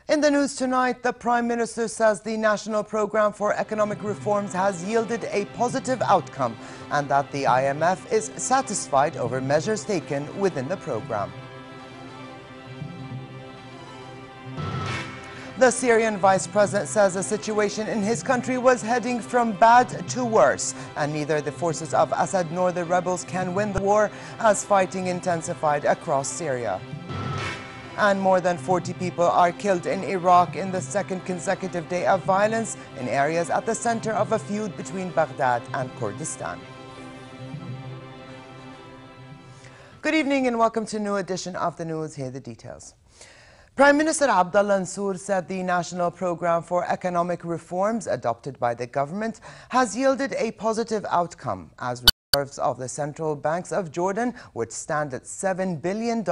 In the news tonight, the Prime Minister says the National Programme for Economic Reforms has yielded a positive outcome and that the IMF is satisfied over measures taken within the programme. The Syrian Vice President says the situation in his country was heading from bad to worse, and neither the forces of Assad nor the rebels can win the war as fighting intensified across Syria. And more than 40 people are killed in Iraq in the second consecutive day of violence in areas at the center of a feud between Baghdad and Kurdistan. Good evening and welcome to a new edition of the news. Here are the details. Prime Minister Abdullah Mansour said the National Programme for Economic Reforms adopted by the government has yielded a positive outcome as reserves of the central banks of Jordan, which stand at $7 billion,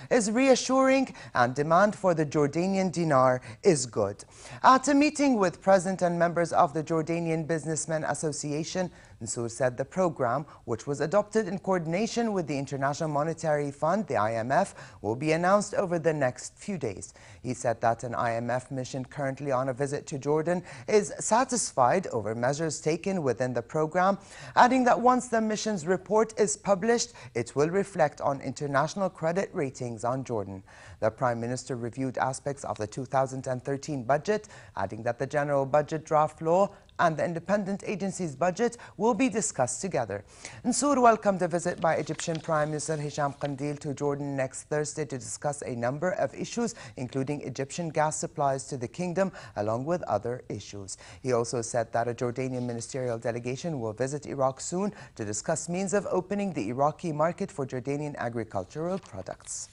is reassuring and demand for the Jordanian dinar is good. At a meeting with President and members of the Jordanian Businessmen Association, Mansour said the program, which was adopted in coordination with the International Monetary Fund, the IMF, will be announced over the next few days. He said that an IMF mission currently on a visit to Jordan is satisfied over measures taken within the program, adding that once the mission's report is published, it will reflect on international credit ratings on Jordan. The Prime Minister reviewed aspects of the 2013 budget, adding that the General Budget Draft Law and the independent agency's budget will be discussed together. Mansour welcomed a visit by Egyptian Prime Minister Hisham Qandil to Jordan next Thursday to discuss a number of issues, including Egyptian gas supplies to the kingdom, along with other issues. He also said that a Jordanian ministerial delegation will visit Iraq soon to discuss means of opening the Iraqi market for Jordanian agricultural products.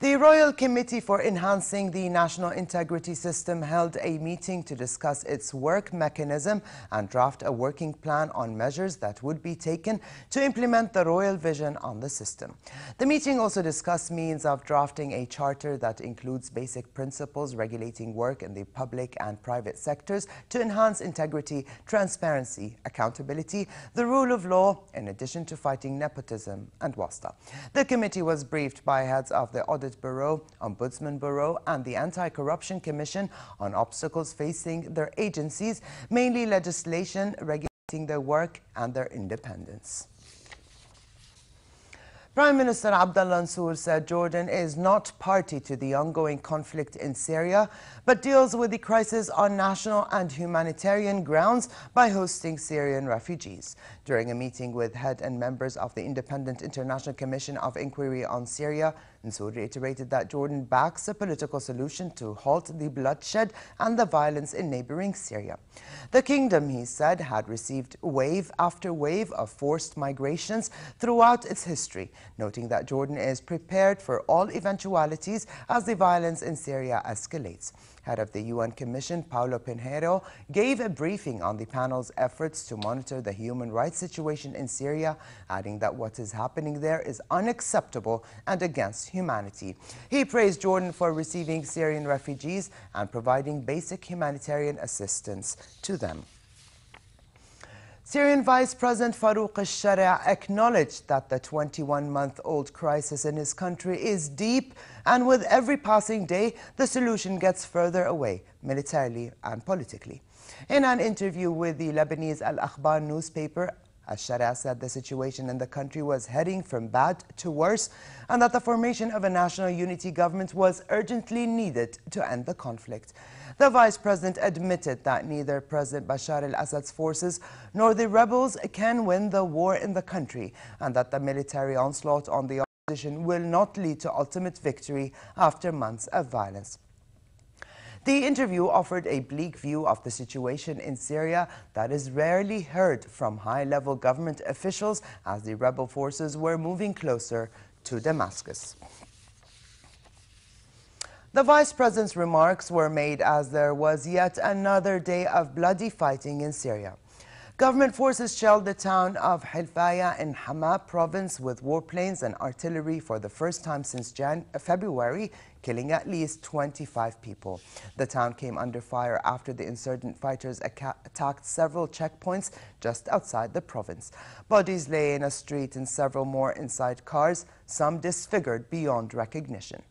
The Royal Committee for Enhancing the National Integrity System held a meeting to discuss its work mechanism and draft a working plan on measures that would be taken to implement the royal vision on the system. The meeting also discussed means of drafting a charter that includes basic principles regulating work in the public and private sectors to enhance integrity, transparency, accountability, the rule of law, in addition to fighting nepotism and wasta. The committee was briefed by heads of the Audit Bureau, Ombudsman Bureau, and the Anti-Corruption Commission on obstacles facing their agencies, mainly legislation regulating their work and their independence. Prime Minister Abdullah Mansour said Jordan is not party to the ongoing conflict in Syria, but deals with the crisis on national and humanitarian grounds by hosting Syrian refugees. During a meeting with head and members of the Independent International Commission of Inquiry on Syria, Mansour reiterated that Jordan backs a political solution to halt the bloodshed and the violence in neighboring Syria. The kingdom, he said, had received wave after wave of forced migrations throughout its history, noting that Jordan is prepared for all eventualities as the violence in Syria escalates. Head of the UN Commission, Paulo Pinheiro, gave a briefing on the panel's efforts to monitor the human rights situation in Syria, adding that what is happening there is unacceptable and against humanity. He praised Jordan for receiving Syrian refugees and providing basic humanitarian assistance to them. Syrian Vice President Farouk al-Shari'a acknowledged that the 21-month-old crisis in his country is deep, and with every passing day, the solution gets further away, militarily and politically. In an interview with the Lebanese Al-Akhbar newspaper, al-Shari'a said the situation in the country was heading from bad to worse, and that the formation of a national unity government was urgently needed to end the conflict. The vice president admitted that neither President Bashar al-Assad's forces nor the rebels can win the war in the country, and that the military onslaught on the opposition will not lead to ultimate victory after months of violence. The interview offered a bleak view of the situation in Syria that is rarely heard from high-level government officials as the rebel forces were moving closer to Damascus. The Vice President's remarks were made as there was yet another day of bloody fighting in Syria. Government forces shelled the town of Hilfaya in Hama province with warplanes and artillery for the first time since February, killing at least 25 people. The town came under fire after the insurgent fighters attacked several checkpoints just outside the province. Bodies lay in a street and several more inside cars, some disfigured beyond recognition.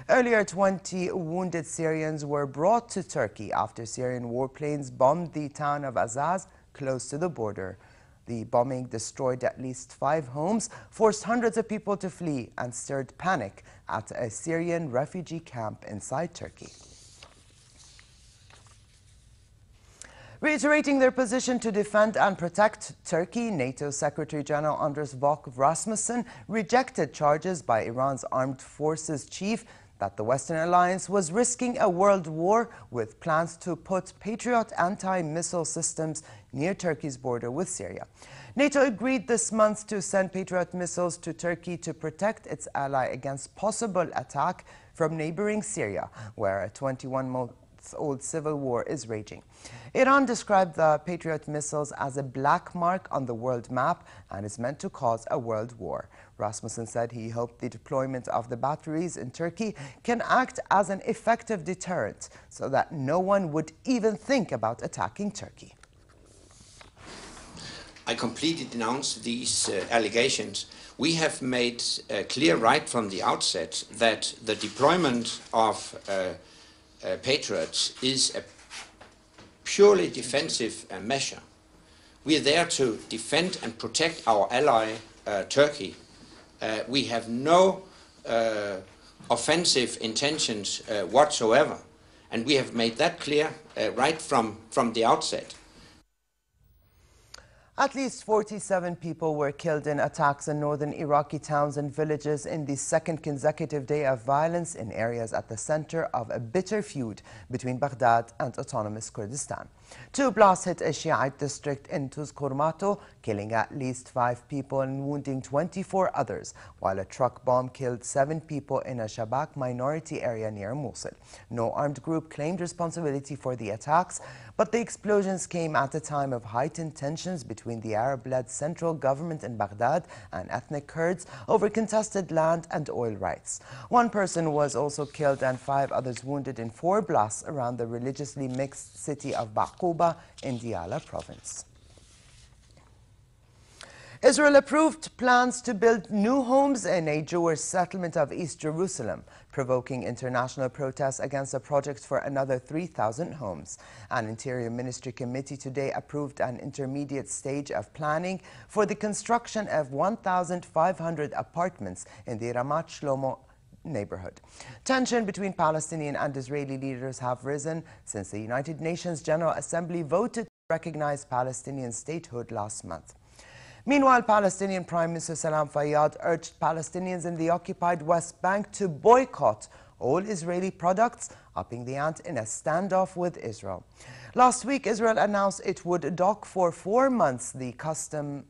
Earlier, 20 wounded Syrians were brought to Turkey after Syrian warplanes bombed the town of Azaz, close to the border. The bombing destroyed at least 5 homes, forced hundreds of people to flee, and stirred panic at a Syrian refugee camp inside Turkey. Reiterating their position to defend and protect Turkey, NATO Secretary General Anders Fogh Rasmussen rejected charges by Iran's armed forces chief that the Western alliance was risking a world war with plans to put Patriot anti-missile systems near Turkey's border with Syria. NATO agreed this month to send Patriot missiles to Turkey to protect its ally against possible attack from neighboring Syria, where a 21-month-old civil war is raging. Iran described the Patriot missiles as a black mark on the world map and is meant to cause a world war. Rasmussen said he hoped the deployment of the batteries in Turkey can act as an effective deterrent so that no one would even think about attacking Turkey. I completely denounce these allegations. We have made clear right from the outset that the deployment of Patriots is a purely defensive measure. We are there to defend and protect our ally, Turkey. We have no offensive intentions whatsoever, and we have made that clear right from the outset. At least 47 people were killed in attacks in northern Iraqi towns and villages in the second consecutive day of violence in areas at the center of a bitter feud between Baghdad and autonomous Kurdistan. 2 blasts hit a Shiite district in Tuzkurmato, killing at least 5 people and wounding 24 others, while a truck bomb killed 7 people in a Shabak minority area near Mosul. No armed group claimed responsibility for the attacks, but the explosions came at a time of heightened tensions between the Arab-led central government in Baghdad and ethnic Kurds over contested land and oil rights. 1 person was also killed and 5 others wounded in 4 blasts around the religiously mixed city of Baquba in Diyala province. Israel approved plans to build new homes in a Jewish settlement of East Jerusalem, provoking international protests against a project for another 3,000 homes. An Interior Ministry committee today approved an intermediate stage of planning for the construction of 1,500 apartments in the Ramat Shlomo neighborhood. Tension between Palestinian and Israeli leaders have risen since the United Nations General Assembly voted to recognize Palestinian statehood last month. Meanwhile, Palestinian Prime Minister Salam Fayyad urged Palestinians in the occupied West Bank to boycott all Israeli products, upping the ante in a standoff with Israel. Last week, Israel announced it would dock for 4 months the custom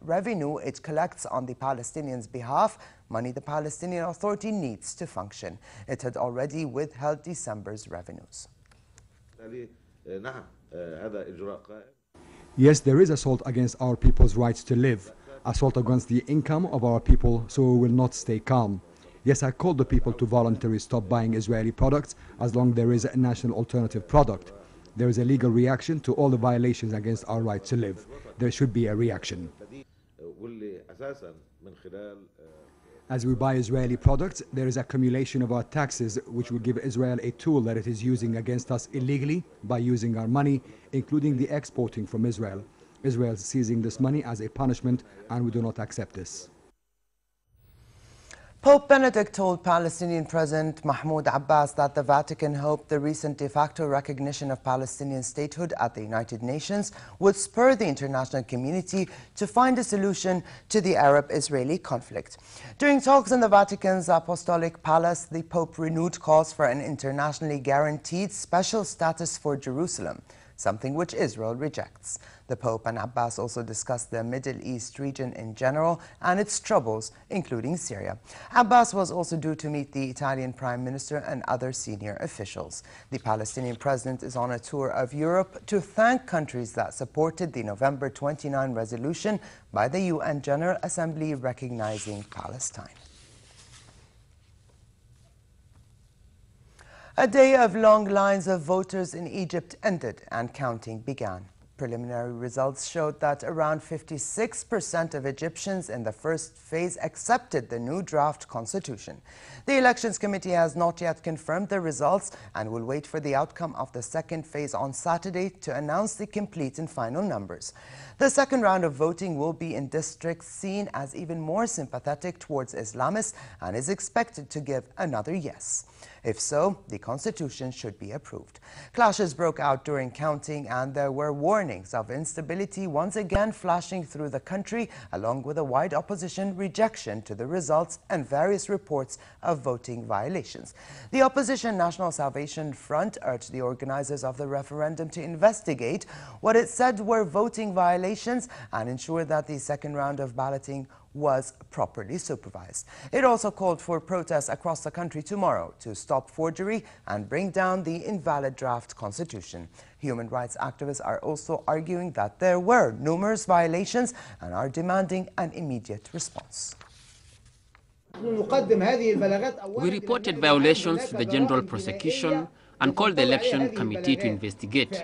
revenue it collects on the Palestinians' behalf, money the Palestinian Authority needs to function. It had already withheld December's revenues. Yes, there is assault against our people's rights to live, assault against the income of our people, so we will not stay calm. Yes, I called the people to voluntarily stop buying Israeli products as long as there is a national alternative product. There is a legal reaction to all the violations against our right to live. There should be a reaction. As we buy Israeli products, there is accumulation of our taxes, which will give Israel a tool that it is using against us illegally by using our money, including the exporting from Israel. Israel is seizing this money as a punishment, and we do not accept this. Pope Benedict told Palestinian President Mahmoud Abbas that the Vatican hoped the recent de facto recognition of Palestinian statehood at the United Nations would spur the international community to find a solution to the Arab-Israeli conflict. During talks in the Vatican's Apostolic Palace, the Pope renewed calls for an internationally guaranteed special status for Jerusalem, something which Israel rejects. The Pope and Abbas also discussed the Middle East region in general and its troubles, including Syria. Abbas was also due to meet the Italian Prime Minister and other senior officials. The Palestinian president is on a tour of Europe to thank countries that supported the November 29 resolution by the UN General Assembly recognizing Palestine. A day of long lines of voters in Egypt ended and counting began. Preliminary results showed that around 56% of Egyptians in the first phase accepted the new draft constitution. The Elections Committee has not yet confirmed the results and will wait for the outcome of the second phase on Saturday to announce the complete and final numbers. The second round of voting will be in districts seen as even more sympathetic towards Islamists and is expected to give another yes. If so, the constitution should be approved. Clashes broke out during counting and there were warnings of instability once again flashing through the country, along with a wide opposition rejection to the results and various reports of voting violations. The opposition National Salvation Front urged the organizers of the referendum to investigate what it said were voting violations and ensure that the second round of balloting was properly supervised. It also called for protests across the country tomorrow to stop forgery and bring down the invalid draft constitution. Human rights activists are also arguing that there were numerous violations and are demanding an immediate response. We reported violations to the General Prosecution and called the Election Committee to investigate.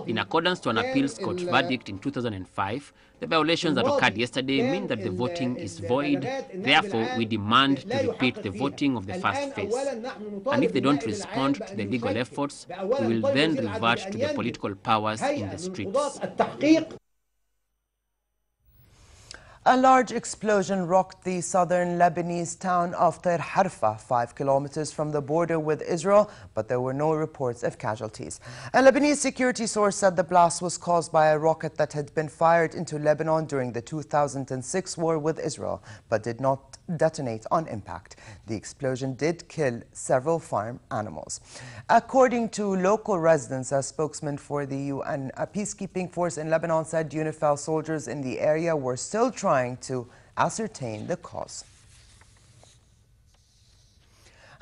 In accordance to an appeals court verdict in 2005, the violations that occurred yesterday mean that the voting is void. Therefore, we demand to repeat the voting of the first phase. And if they don't respond to the legal efforts, we will then revert to the political powers in the streets. A large explosion rocked the southern Lebanese town of Tir Harfa, 5 kilometers from the border with Israel, but there were no reports of casualties. A Lebanese security source said the blast was caused by a rocket that had been fired into Lebanon during the 2006 war with Israel, but did not detonate on impact. The explosion did kill several farm animals. According to local residents, a spokesman for the UN peacekeeping force in Lebanon said UNIFIL soldiers in the area were still trying to ascertain the cause.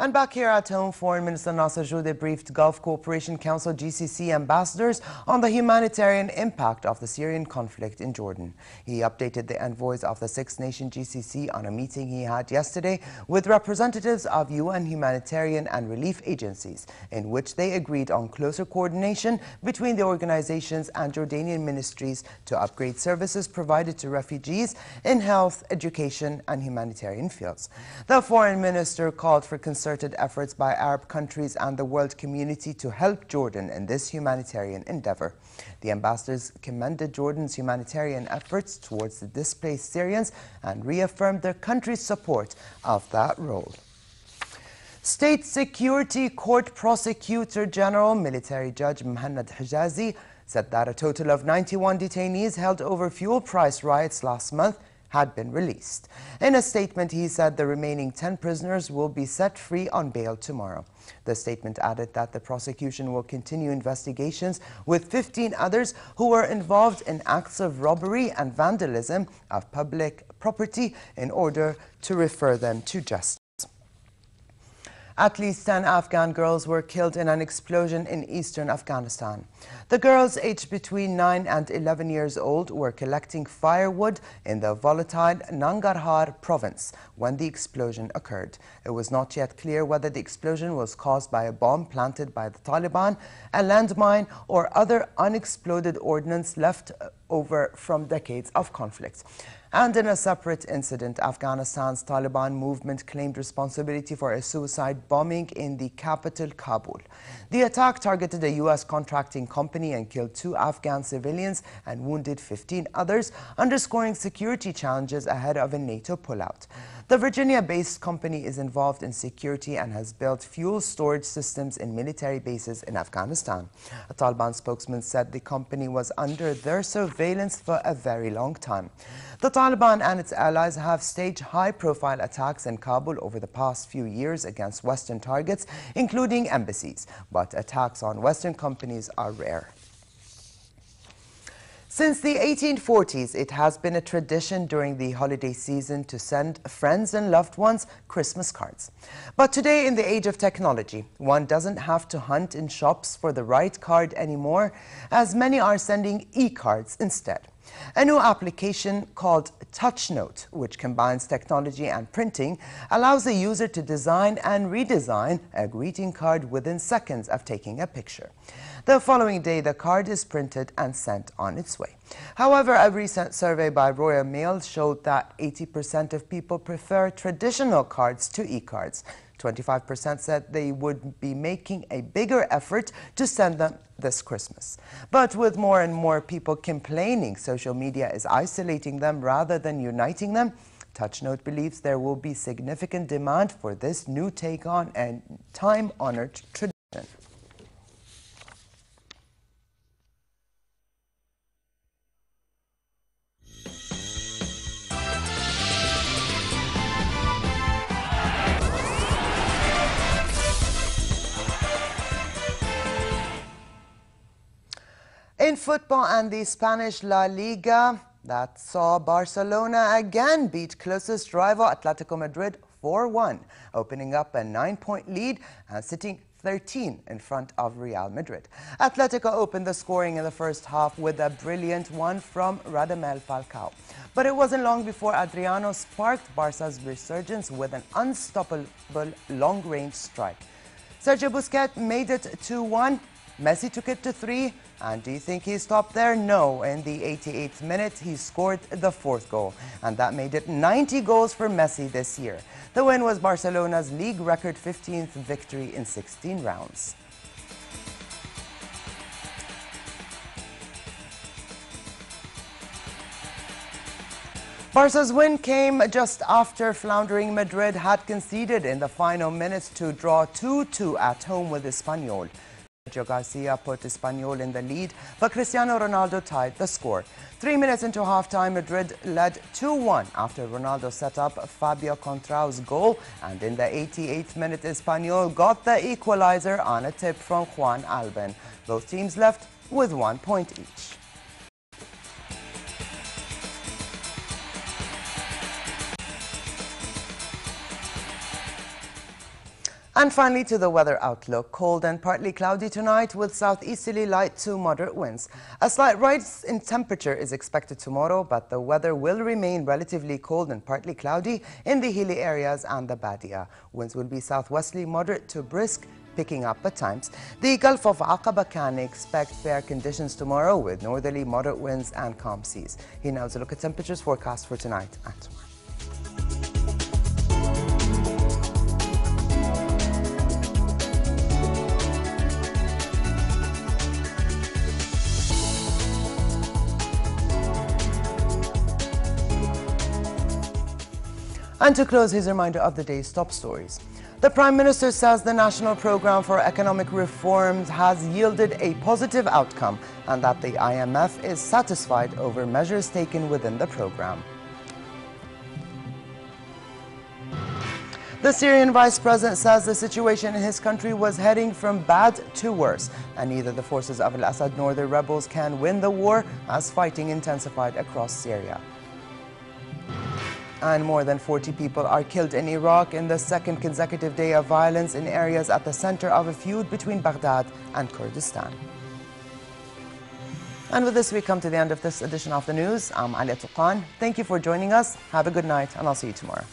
And back here at home, Foreign Minister Nasser Judeh briefed Gulf Cooperation Council GCC ambassadors on the humanitarian impact of the Syrian conflict in Jordan. He updated the envoys of the six-nation GCC on a meeting he had yesterday with representatives of UN humanitarian and relief agencies, in which they agreed on closer coordination between the organizations and Jordanian ministries to upgrade services provided to refugees in health, education, and humanitarian fields. The foreign minister called for concerted efforts by Arab countries and the world community to help Jordan in this humanitarian endeavor. The ambassadors commended Jordan's humanitarian efforts towards the displaced Syrians and reaffirmed their country's support of that role. State Security Court Prosecutor General Military Judge Mohammad Hijazi said that a total of 91 detainees held over fuel price riots last month had been released. In a statement, he said the remaining 10 prisoners will be set free on bail tomorrow. The statement added that the prosecution will continue investigations with 15 others who were involved in acts of robbery and vandalism of public property in order to refer them to justice. At least 10 Afghan girls were killed in an explosion in eastern Afghanistan. The girls, aged between 9 and 11 years old, were collecting firewood in the volatile Nangarhar province when the explosion occurred. It was not yet clear whether the explosion was caused by a bomb planted by the Taliban, a landmine, or other unexploded ordnance left over from decades of conflict. And in a separate incident, Afghanistan's Taliban movement claimed responsibility for a suicide bombing in the capital, Kabul. The attack targeted a U.S. contracting company and killed 2 Afghan civilians and wounded 15 others, underscoring security challenges ahead of a NATO pullout. The Virginia-based company is involved in security and has built fuel storage systems in military bases in Afghanistan. A Taliban spokesman said the company was under their surveillance for a very long time. The Taliban and its allies have staged high-profile attacks in Kabul over the past few years against Western targets, including embassies, but attacks on Western companies are rare. Since the 1840s, it has been a tradition during the holiday season to send friends and loved ones Christmas cards. But today, in the age of technology, one doesn't have to hunt in shops for the right card anymore, as many are sending e-cards instead. A new application called TouchNote, which combines technology and printing, allows the user to design and redesign a greeting card within seconds of taking a picture. The following day, the card is printed and sent on its way. However, a recent survey by Royal Mail showed that 80% of people prefer traditional cards to e-cards. 25% said they would be making a bigger effort to send them this Christmas. But with more and more people complaining social media is isolating them rather than uniting them, TouchNote believes there will be significant demand for this new take on a time-honored tradition. In football and the Spanish La Liga, that saw Barcelona again beat closest rival Atletico Madrid 4-1, opening up a 9-point lead and sitting 13 in front of Real Madrid. Atletico opened the scoring in the first half with a brilliant one from Radamel Falcao. But it wasn't long before Adriano sparked Barca's resurgence with an unstoppable long-range strike. Sergio Busquets made it 2-1. Messi took it to 3, and do you think he stopped there? No. In the 88th minute, he scored the 4th goal, and that made it 90 goals for Messi this year. The win was Barcelona's league record 15th victory in 16 rounds. Barca's win came just after floundering Madrid had conceded in the final minutes to draw 2-2 at home with Espanyol. Sergio Garcia put Espanyol in the lead, but Cristiano Ronaldo tied the score. 3 minutes into halftime, Madrid led 2-1 after Ronaldo set up Fabio Contrao's goal, and in the 88th minute, Espanyol got the equalizer on a tip from Juan Alben. Both teams left with 1 point each. And finally to the weather outlook. Cold and partly cloudy tonight with southeasterly light to moderate winds. A slight rise in temperature is expected tomorrow, but the weather will remain relatively cold and partly cloudy in the hilly areas and the Badia. Winds will be southwesterly moderate to brisk, picking up at times. The Gulf of Aqaba can expect fair conditions tomorrow with northerly moderate winds and calm seas. Here now is a look at temperatures forecast for tonight and tomorrow. And to close, his reminder of the day's top stories. The Prime Minister says the National Programme for Economic Reforms has yielded a positive outcome and that the IMF is satisfied over measures taken within the programme. The Syrian Vice President says the situation in his country was heading from bad to worse, and neither the forces of al-Assad nor the rebels can win the war as fighting intensified across Syria. And more than 40 people are killed in Iraq in the second consecutive day of violence in areas at the center of a feud between Baghdad and Kurdistan. And with this, we come to the end of this edition of the news. I'm Alia Tuqan. Thank you for joining us. Have a good night, and I'll see you tomorrow.